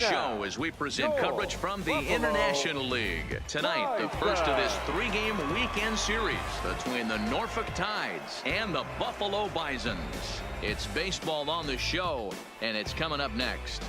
Show as we present coverage from the International League. Tonight, the first of this three-game weekend series between the Norfolk Tides and the Buffalo Bisons. It's baseball on the show, and it's coming up next.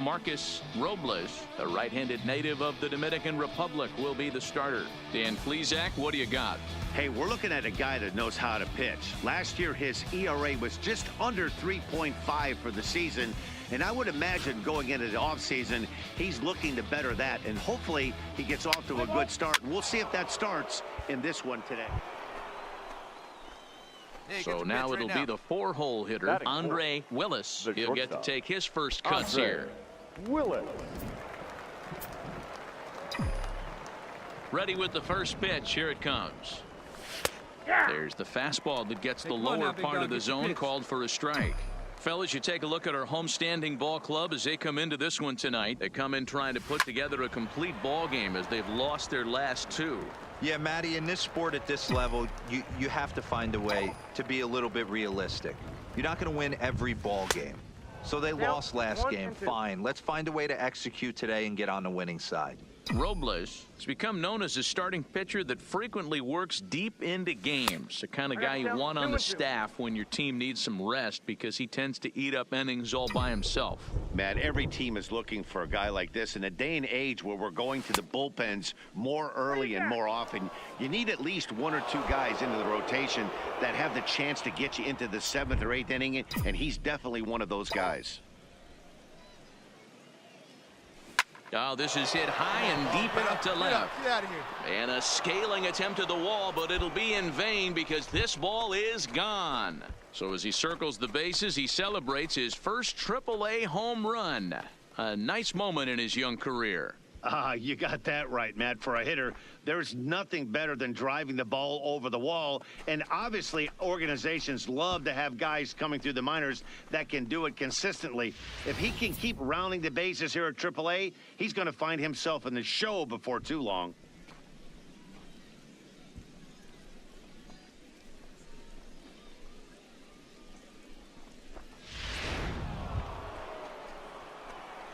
Marcus Robles, the right-handed native of the Dominican Republic, will be the starter. Dan Plesac, what do you got? Hey, we're looking at a guy that knows how to pitch. Last year, his ERA was just under 3.5 for the season, and I would imagine going into the offseason, he's looking to better that, and hopefully he gets off to a good start. We'll see if that starts in this one today. So now it'll be the four-hole hitter, Andre Willis. He'll get to take his first cuts here. Willis. Ready with the first pitch. Here it comes. There's the fastball that gets the lower part of the zone, called for a strike. Fellas, you take a look at our homestanding ball club as they come into this one tonight. They come in trying to put together a complete ball game as they've lost their last two. Yeah, Matty, in this sport at this level, you have to find a way to be a little bit realistic. You're not going to win every ball game. So they lost last game. Fine. Let's find a way to execute today and get on the winning side. Robles has become known as a starting pitcher that frequently works deep into games. The kind of guy you want on the staff when your team needs some rest because he tends to eat up innings all by himself. Matt, every team is looking for a guy like this. In a day and age where we're going to the bullpens more early and more often, you need at least one or two guys into the rotation that have the chance to get you into the 7th or 8th inning, and he's definitely one of those guys. Oh, this is hit high and deep out to left. Get out of here. And a scaling attempt to the wall, but it'll be in vain because this ball is gone. So as he circles the bases, he celebrates his first AAA home run. A nice moment in his young career. You got that right, Matt. For a hitter, there's nothing better than driving the ball over the wall. And obviously, organizations love to have guys coming through the minors that can do it consistently. If he can keep rounding the bases here at AAA, he's going to find himself in the show before too long.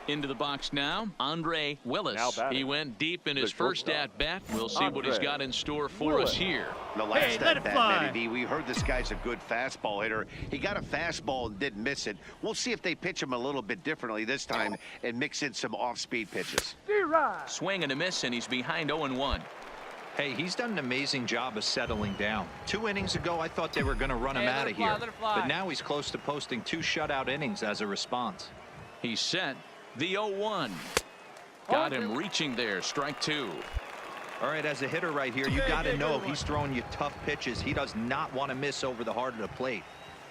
Into the box now, Andre Willis. He went deep in his first at-bat. We'll see what he's got in store for us here. The last at-bat, Matty, we heard this guy's a good fastball hitter. He got a fastball and didn't miss it. We'll see if they pitch him a little bit differently this time and mix in some off-speed pitches. Swing and a miss, and he's behind 0-1. Hey, he's done an amazing job of settling down. 2 innings ago, I thought they were going to run him out of here. But now he's close to posting 2 shutout innings as a response. He's set. The 0-1. Got him reaching there. Strike 2. All right, as a hitter right here, you got to know if he's throwing you tough pitches, he does not want to miss over the heart of the plate.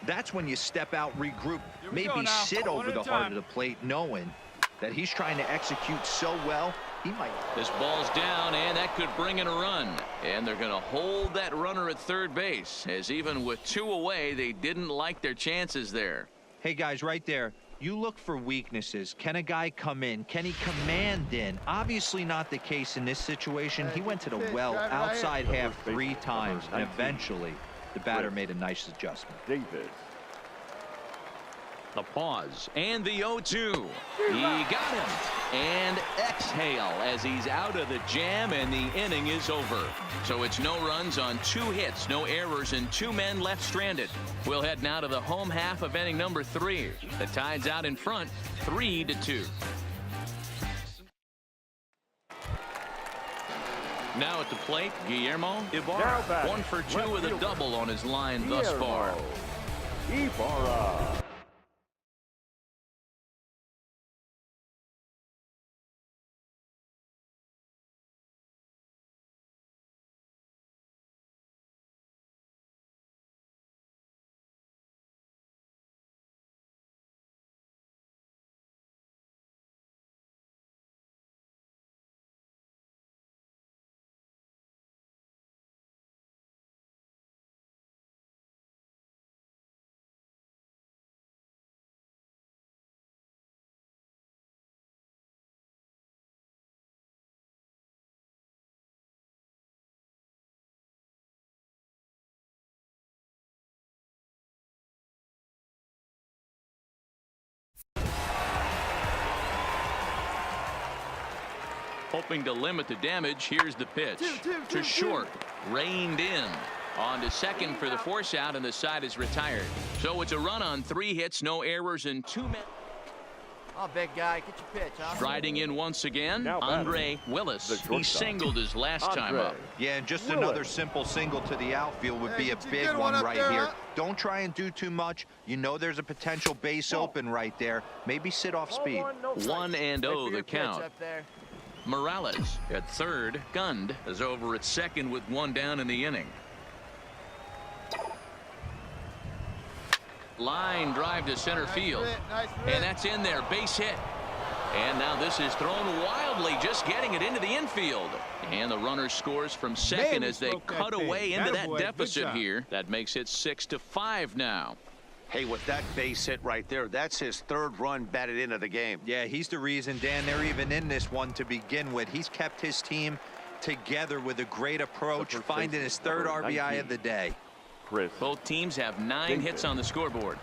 That's when you step out, regroup, maybe sit over the heart of the plate, knowing that he's trying to execute so well, he might. This ball's down, and that could bring in a run. And they're going to hold that runner at third base, as even with 2 away, they didn't like their chances there. Hey, guys, right there. You look for weaknesses. Can a guy come in? Can he command in? Obviously not the case in this situation. He went to the well outside half 3 times, and eventually the batter made a nice adjustment. Davis. The pause and the 0-2. He got him. And exhale as he's out of the jam, and the inning is over. So it's no runs on 2 hits, no errors, and 2 men left stranded. We'll head now to the home half of inning number 3. The Tide's out in front, 3-2. Now at the plate, Guillermo Ibarra. 1 for 2 with a double on his line thus far. Ibarra. Hoping to limit the damage. Here's the pitch to short, reined in. On to second for the force out, and the side is retired. So it's a run on 3 hits, no errors, and 2 men. Oh, big guy, get your pitch, huh? Striding in once again, Andre Willis. He singled his last time up. Yeah, and just another simple single to the outfield would be a big one right here. Don't try and do too much. You know there's a potential base open right there. Maybe sit off speed. 1-0 the count. Morales at third. Gund is over at second with 1 down in the inning. Line drive to center field. And that's in there. Base hit. And now this is thrown wildly, just getting it into the infield. And the runner scores from second as they cut away into that deficit here. That makes it 6-5 now. Hey, with that base hit right there, that's his 3rd run batted into the game. Yeah, he's the reason, Dan, they're even in this one to begin with. He's kept his team together with a great approach, finding his 3rd RBI of the day. Both teams have 9 hits on the scoreboard.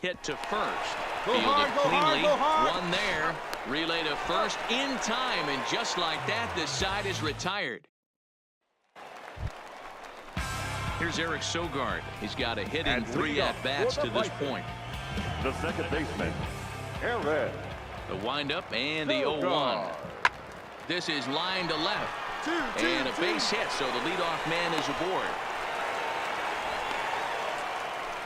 Hit to first. Fielded cleanly. One there. Relay to first in time, and just like that, this side is retired. Here's Eric Sogard. He's got a hit in 3 at-bats to this point. The second baseman, Eric. The windup and the 0-1. This is line to left. And a base hit, so the leadoff man is aboard.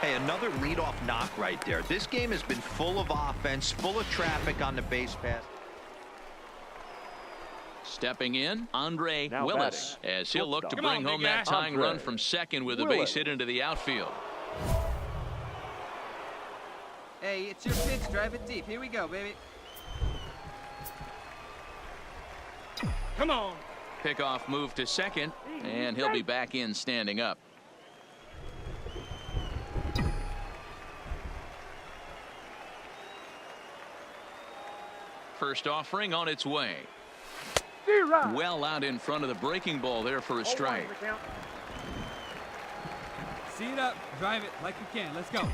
Hey, another leadoff knock right there. This game has been full of offense, full of traffic on the base pass. Stepping in, Andre Willis, as he'll look to bring home that guy. tying run from second with a base hit into the outfield. Hey, it's your pitch. Drive it deep. Here we go, baby. Come on. Pickoff move to second, and he'll be back in standing up. First offering on its way. Well out in front of the breaking ball there for a strike. See it up, drive it like you can. Let's go.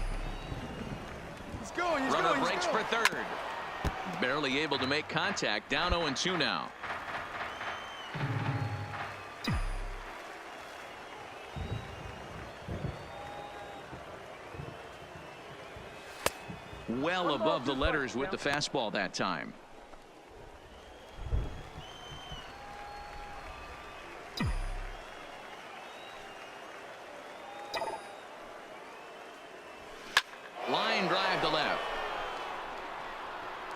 He's going. Runner breaks for third. Barely able to make contact. Down 0-2 now. Well above the letters with the fastball that time. Line drive to left.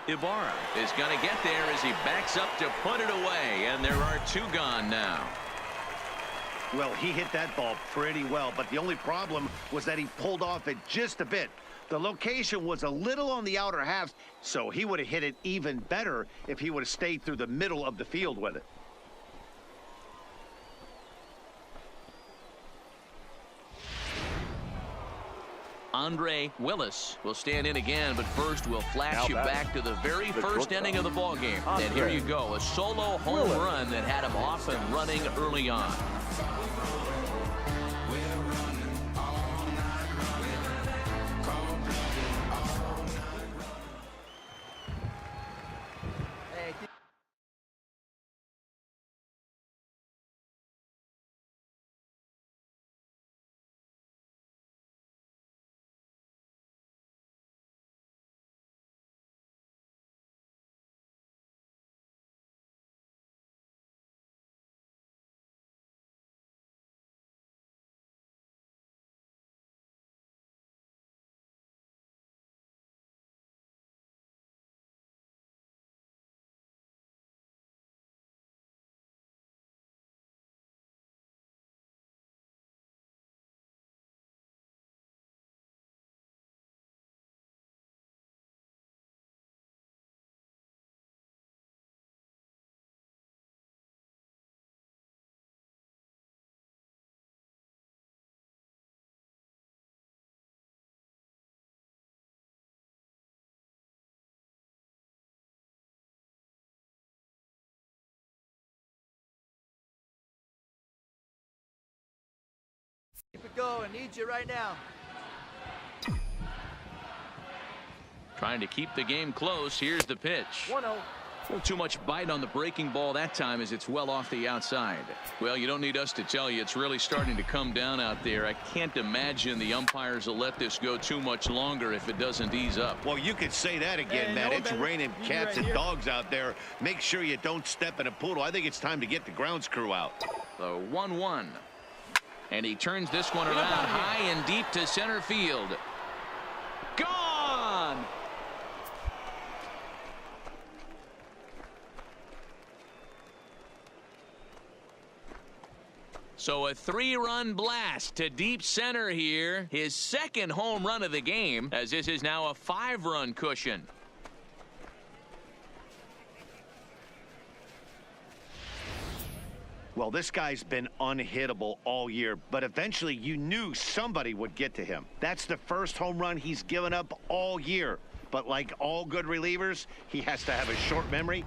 Ibarra is going to get there as he backs up to put it away, and there are 2 gone now. Well, he hit that ball pretty well, but the only problem was that he pulled off it just a bit. The location was a little on the outer half, so he would have hit it even better if he would have stayed through the middle of the field with it. Andre Willis will stand in again, but first we'll flash you back to the very first inning of the ball game. And here you go, a solo home run that had him off and running early on. Keep it going. Need you right now. Trying to keep the game close. Here's the pitch. 1-0. A little too much bite on the breaking ball that time as it's well off the outside. Well, you don't need us to tell you it's really starting to come down out there. I can't imagine the umpires will let this go too much longer if it doesn't ease up. Well, you could say that again, Matt. It's raining cats and dogs out there. Make sure you don't step in a poodle. I think it's time to get the grounds crew out. The 1-1. And he turns this one around high and deep to center field. Gone! So a 3-run blast to deep center here. His second home run of the game, as this is now a 5-run cushion. Well, this guy's been unhittable all year, but eventually you knew somebody would get to him. That's the first home run he's given up all year. But like all good relievers, he has to have a short memory.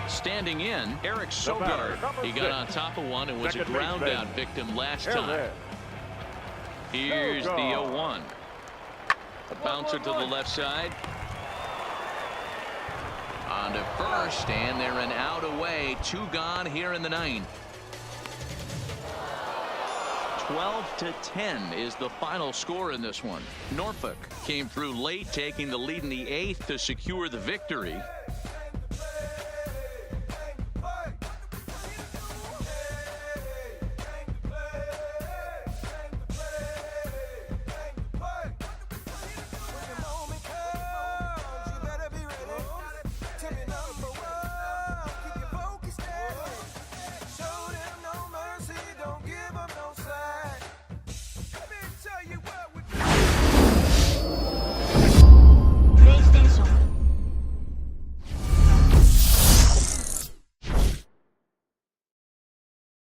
Standing in, Eric Sogard. He got on top of one and was a ground out victim last time. Here's the 0-1. A bouncer to the left side. On to first, and they're an out away. 2 gone here in the 9th. 12-10 is the final score in this one. Norfolk came through late, taking the lead in the 8th to secure the victory.